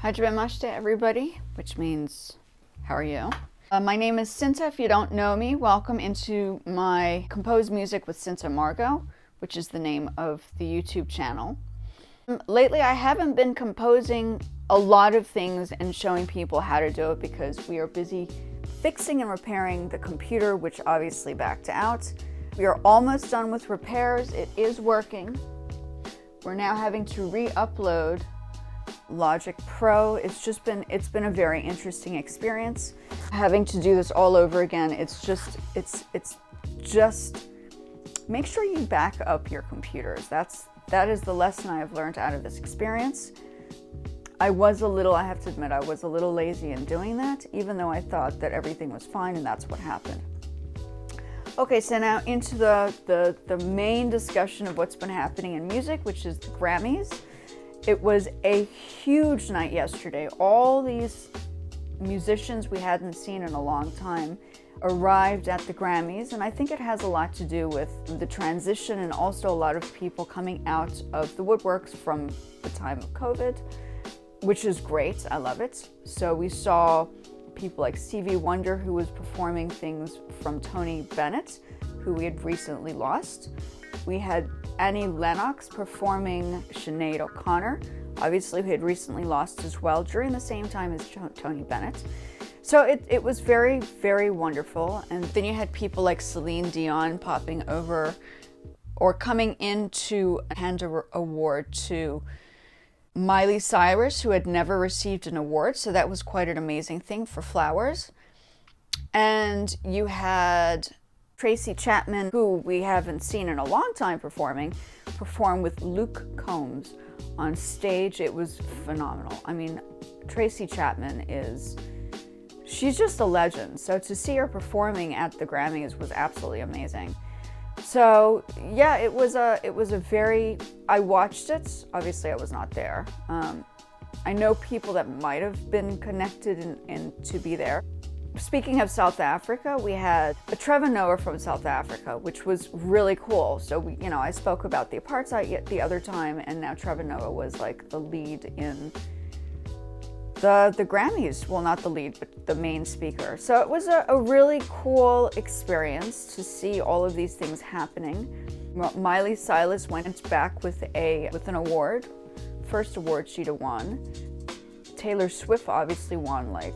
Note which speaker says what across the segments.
Speaker 1: Hajime everybody, which means, how are you? My name is Cinta. If you don't know me, welcome into my Compose Music with Cinta Margot, which is the name of the YouTube channel. Lately, I haven't been composing a lot of things and showing people how to do it because we are busy fixing and repairing the computer, which obviously backed out. We are almost done with repairs. It is working. We're now having to re-upload Logic Pro. It's been a very interesting experience. Having to do this all over again, it's just make sure you back up your computers. That is the lesson I have learned out of this experience. I have to admit, I was a little lazy in doing that, even though I thought that everything was fine, and that's what happened. Okay, so now into the main discussion of what's been happening in music, which is the Grammys. It was a huge night yesterday. All these musicians we hadn't seen in a long time arrived at the Grammys, and I think it has a lot to do with the transition and also a lot of people coming out of the woodworks from the time of COVID, which is great. I love it. So we saw people like Stevie Wonder, who was performing things from Tony Bennett, who we had recently lost. We had Annie Lennox performing Sinead O'Connor, obviously who had recently lost as well, during the same time as Tony Bennett. So it was very, very wonderful. And then you had people like Celine Dion popping over or coming in to hand an award to Miley Cyrus, who had never received an award. So that was quite an amazing thing for flowers. And you had Tracy Chapman, who we haven't seen in a long time perform with Luke Combs on stage. It was phenomenal. I mean, Tracy Chapman she's just a legend. So to see her performing at the Grammys was absolutely amazing. So yeah, it was a very, I watched it. Obviously I was not there. I know people that might have been connected and to be there. Speaking of South Africa, we had Trevor Noah from South Africa, which was really cool. So I spoke about the apartheid the other time, and now Trevor Noah was like the lead in the Grammys. Well, not the lead, but the main speaker. So it was a really cool experience to see all of these things happening. Miley Cyrus went back with an award, first award she'd have won. Taylor Swift obviously won like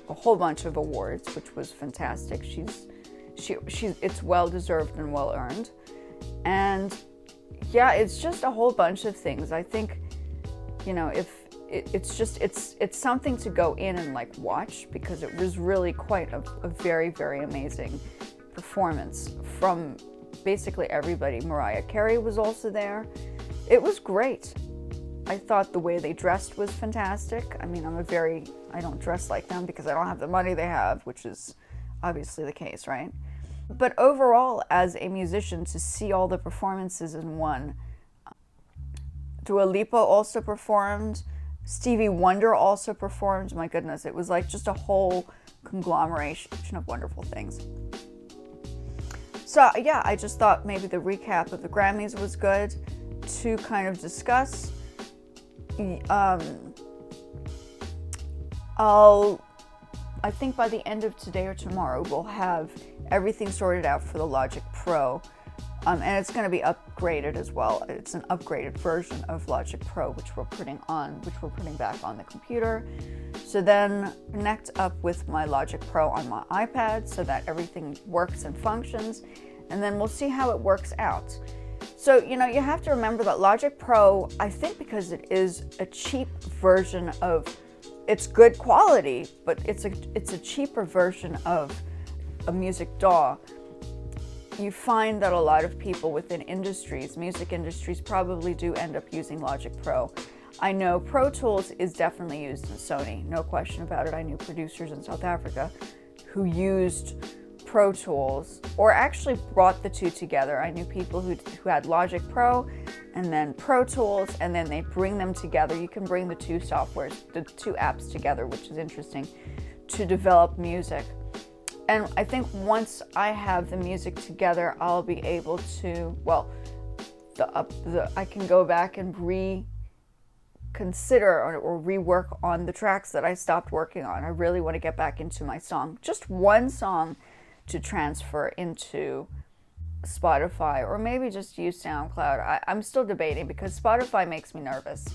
Speaker 1: a whole bunch of awards, which was fantastic. It's well deserved and well earned. And yeah, it's just a whole bunch of things. I think, if it's something to go in and like watch, because it was really quite a very, very amazing performance from basically everybody. Mariah Carey was also there. It was great. I thought the way they dressed was fantastic. I mean, I don't dress like them because I don't have the money they have, which is obviously the case, right? But overall, as a musician, to see all the performances in one. Dua Lipa also performed. Stevie Wonder also performed. My goodness, it was like just a whole conglomeration of wonderful things. So yeah, I just thought maybe the recap of the Grammys was good to kind of discuss. I think by the end of today or tomorrow, we'll have everything sorted out for the Logic Pro. And it's going to be upgraded as well. It's an upgraded version of Logic Pro, which we're putting back on the computer. So then connect up with my Logic Pro on my iPad so that everything works and functions. And then we'll see how it works out. So, you have to remember that Logic Pro, I think because it is a cheap version it's good quality, but it's a cheaper version of a music DAW. You find that a lot of people within music industries probably do end up using Logic Pro. I know Pro Tools is definitely used in Sony, no question about it. I knew producers in South Africa who used Pro Tools, or actually brought the two together. I knew people who had Logic Pro and then Pro Tools, and then they bring them together. You can bring the two apps together, which is interesting, to develop music. And I think once I have the music together, I'll be able to, I can go back and consider or rework on the tracks that I stopped working on. I really want to get back into my song. Just one song to transfer into Spotify, or maybe just use SoundCloud. I'm still debating because Spotify makes me nervous.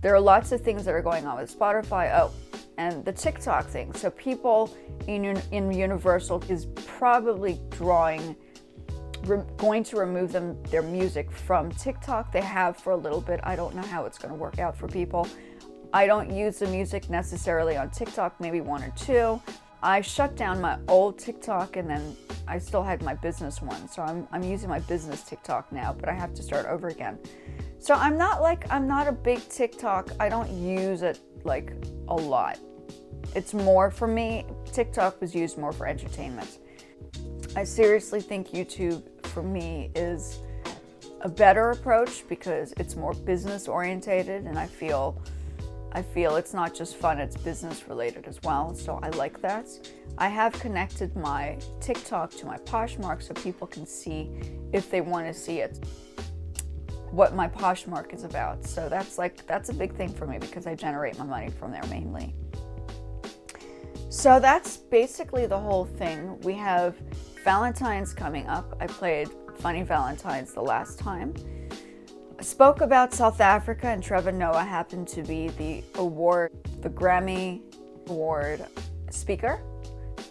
Speaker 1: There are lots of things that are going on with Spotify. Oh, and the TikTok thing. So people in Universal is probably going to remove their music from TikTok. They have for a little bit. I don't know how it's going to work out for people. I don't use the music necessarily on TikTok, maybe one or two. I shut down my old TikTok and then I still had my business one. So I'm using my business TikTok now, but I have to start over again. So I'm not a big TikTok. I don't use it like a lot. It's more for me, TikTok was used more for entertainment. I seriously think YouTube for me is a better approach because it's more business orientated, and I feel it's not just fun, it's business related as well. So I like that. I have connected my TikTok to my Poshmark so people can see, if they want to see it, what my Poshmark is about. So that's a big thing for me because I generate my money from there mainly. So that's basically the whole thing. We have Valentine's coming up. I played Funny Valentine's the last time. I spoke about South Africa, and Trevor Noah happened to be the Grammy Award speaker.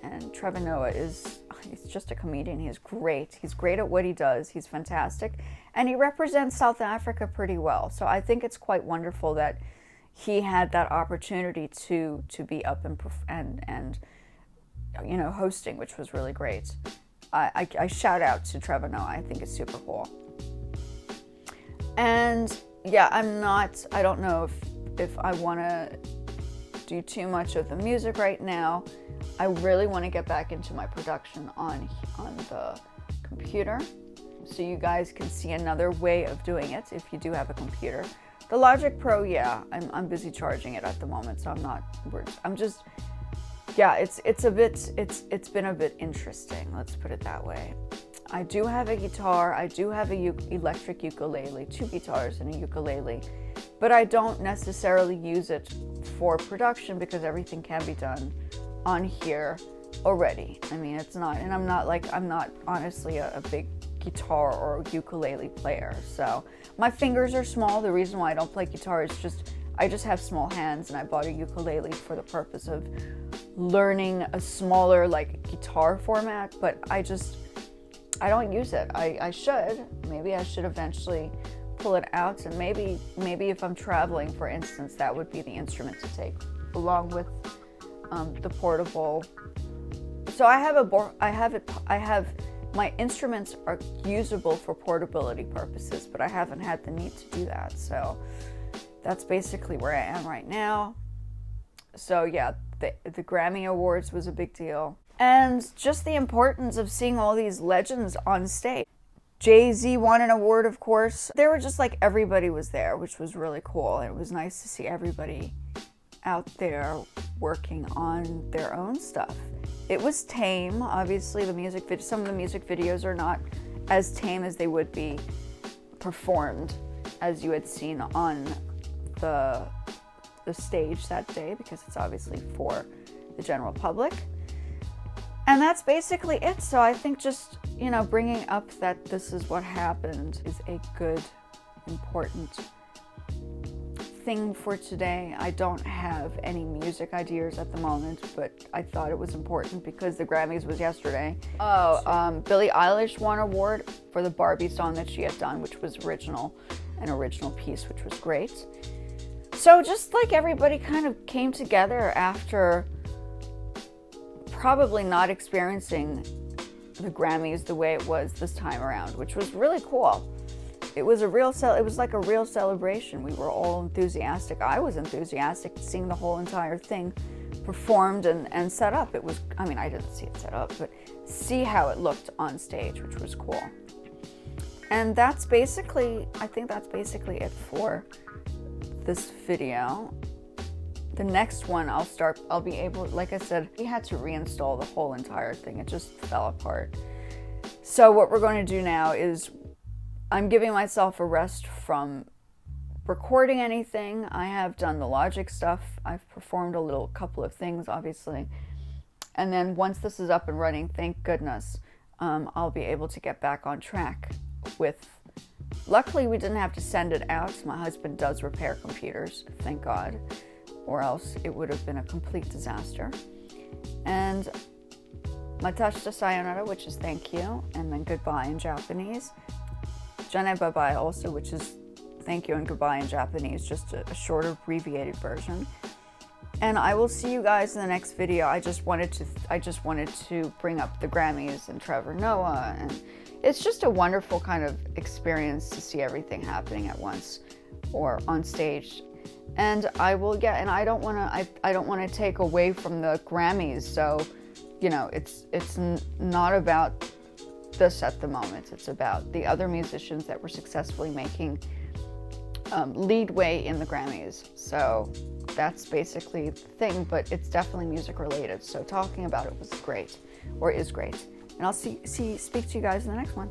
Speaker 1: And Trevor Noah he's just a comedian. He's great. He's great at what he does. He's fantastic. And he represents South Africa pretty well. So I think it's quite wonderful that he had that opportunity to be up and hosting, which was really great. I shout out to Trevor Noah. I think it's super cool. And yeah, I don't know if I want to do too much of the music right now. I really want to get back into my production on the computer, so you guys can see another way of doing it if you do have a computer. The Logic Pro, yeah, I'm busy charging it at the moment, so it's been a bit interesting, let's put it that way. I do have a guitar, I do have a electric ukulele, 2 guitars and a ukulele, but I don't necessarily use it for production because everything can be done on here already. I mean, it's not, and I'm not honestly a big guitar or ukulele player, so my fingers are small. The reason why I don't play guitar is I just have small hands, and I bought a ukulele for the purpose of learning a smaller guitar format, but I don't use it. I should. Maybe I should eventually pull it out, and maybe if I'm traveling, for instance, that would be the instrument to take along with the portable. So my instruments are usable for portability purposes, but I haven't had the need to do that. So that's basically where I am right now. So yeah, the Grammy Awards was a big deal. And just the importance of seeing all these legends on stage. Jay-Z won an award, of course. They were just everybody was there, which was really cool. And it was nice to see everybody out there working on their own stuff. It was tame, obviously. Some of the music videos are not as tame as they would be performed as you had seen on the stage that day, because it's obviously for the general public. And that's basically it. So I think just, bringing up that this is what happened is a good, important thing for today. I don't have any music ideas at the moment, but I thought it was important because the Grammys was yesterday. Billie Eilish won an award for the Barbie song that she had done, which was an original piece, which was great. So just everybody kind of came together after probably not experiencing the Grammys the way it was this time around, which was really cool. It was like a real celebration. We were all enthusiastic. I was enthusiastic seeing the whole entire thing performed and set up. I didn't see it set up, but see how it looked on stage, which was cool. And I think that's basically it for this video. The next one I'll be able, like I said, we had to reinstall the whole entire thing. It just fell apart. So what we're going to do now is I'm giving myself a rest from recording anything. I have done the Logic stuff. I've performed a couple of things, obviously. And then once this is up and running, thank goodness, I'll be able to get back on track with, luckily we didn't have to send it out. My husband does repair computers, thank God, or else it would have been a complete disaster. And Matashita sayonara, which is thank you, and then goodbye in Japanese. Jane bye-bye also, which is thank you and goodbye in Japanese, just a short abbreviated version. And I will see you guys in the next video. I just wanted to bring up the Grammys and Trevor Noah, and it's just a wonderful kind of experience to see everything happening at once or on stage. And I don't want to take away from the Grammys. So, you know, it's not about this at the moment. It's about the other musicians that were successfully making lead way in the Grammys. So that's basically the thing, but it's definitely music related. So talking about it was great, or is great. And I'll speak to you guys in the next one.